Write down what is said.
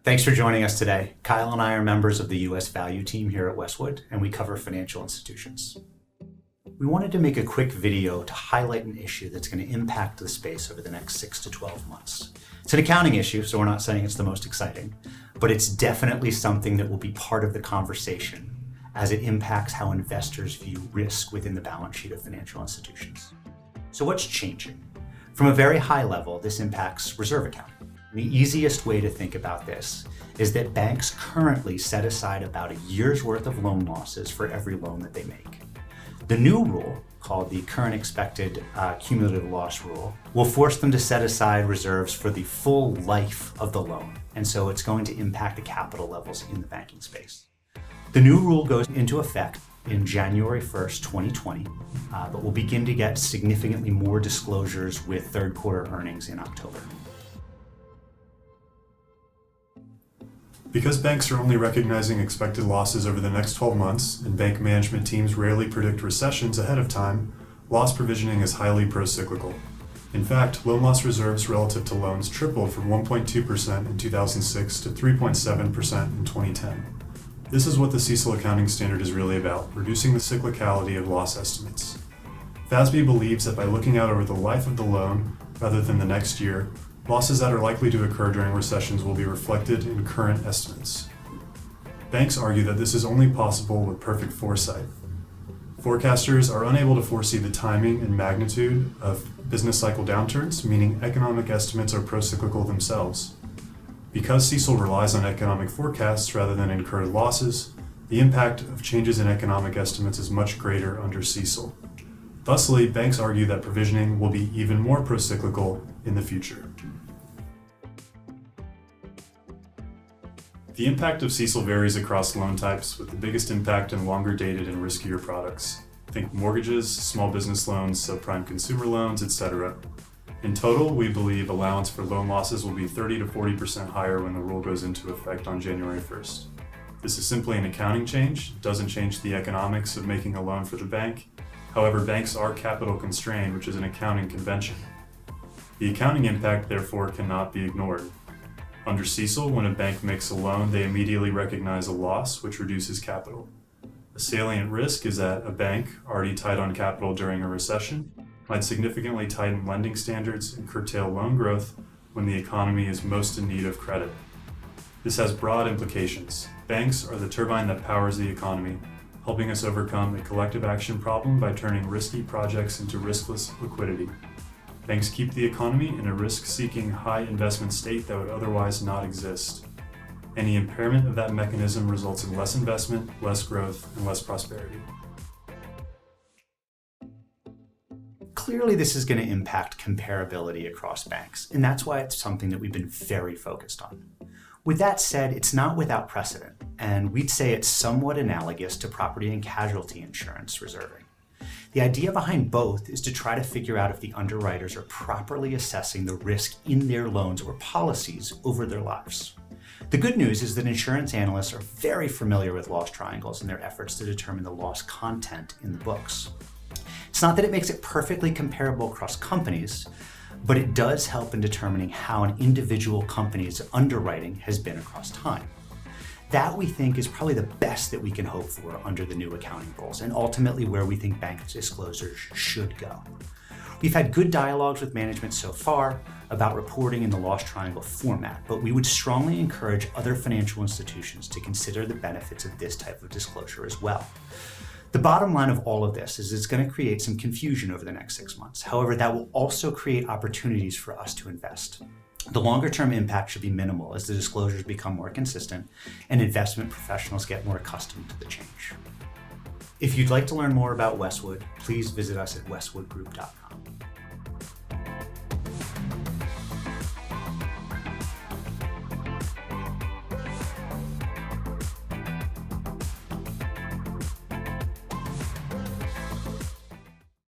Thanks for joining us today. Kyle and I are members of the U.S. Value team here at Westwood, and we cover financial institutions. We wanted to make a quick video to highlight an issue that's going to impact the space over the next 6 to 12 months. It's an accounting issue, so we're not saying it's the most exciting, but it's definitely something that will be part of the conversation as it impacts how investors view risk within the balance sheet of financial institutions. So what's changing? From a very high level, this impacts reserve accounting. The easiest way to think about this is that banks currently set aside about a year's worth of loan losses for every loan that they make. The new rule, called the current expected cumulative loss rule, will force them to set aside reserves for the full life of the loan, and so it's going to impact the capital levels in the banking space. The new rule goes into effect in January 1st, 2020, but we'll begin to get significantly more disclosures with third quarter earnings in October. Because banks are only recognizing expected losses over the next 12 months, and bank management teams rarely predict recessions ahead of time, loss provisioning is highly procyclical. In fact, loan loss reserves relative to loans tripled from 1.2% in 2006 to 3.7% in 2010. This is what the CECL accounting standard is really about, reducing the cyclicality of loss estimates. FASB believes that by looking out over the life of the loan rather than the next year, losses that are likely to occur during recessions will be reflected in current estimates. Banks argue that this is only possible with perfect foresight. Forecasters are unable to foresee the timing and magnitude of business cycle downturns, meaning economic estimates are procyclical themselves. Because CECL relies on economic forecasts rather than incurred losses, the impact of changes in economic estimates is much greater under CECL. Thusly, banks argue that provisioning will be even more procyclical in the future. The impact of CECL varies across loan types, with the biggest impact in longer dated and riskier products. Think mortgages, small business loans, subprime consumer loans, etc. In total, we believe allowance for loan losses will be 30 to 40% higher when the rule goes into effect on January 1st. This is simply an accounting change. It doesn't change the economics of making a loan for the bank. However, banks are capital constrained, which is an accounting convention. The accounting impact, therefore, cannot be ignored. Under CECL, when a bank makes a loan, they immediately recognize a loss, which reduces capital. A salient risk is that a bank, already tight on capital during a recession, might significantly tighten lending standards and curtail loan growth when the economy is most in need of credit. This has broad implications. Banks are the turbine that powers the economy, helping us overcome a collective action problem by turning risky projects into riskless liquidity. Banks keep the economy in a risk-seeking, high investment state that would otherwise not exist. Any impairment of that mechanism results in less investment, less growth, and less prosperity. Clearly, this is going to impact comparability across banks, and that's why it's something that we've been very focused on. With that said, it's not without precedent, and we'd say it's somewhat analogous to property and casualty insurance reserving. The idea behind both is to try to figure out if the underwriters are properly assessing the risk in their loans or policies over their lives. The good news is that insurance analysts are very familiar with loss triangles in their efforts to determine the loss content in the books. It's not that it makes it perfectly comparable across companies, but it does help in determining how an individual company's underwriting has been across time. That, we think, is probably the best that we can hope for under the new accounting rules, and ultimately where we think bank disclosures should go. We've had good dialogues with management so far about reporting in the loss triangle format, but we would strongly encourage other financial institutions to consider the benefits of this type of disclosure as well. The bottom line of all of this is it's going to create some confusion over the next 6 months. However, that will also create opportunities for us to invest. The longer-term impact should be minimal as the disclosures become more consistent and investment professionals get more accustomed to the change. If you'd like to learn more about Westwood, please visit us at westwoodgroup.com.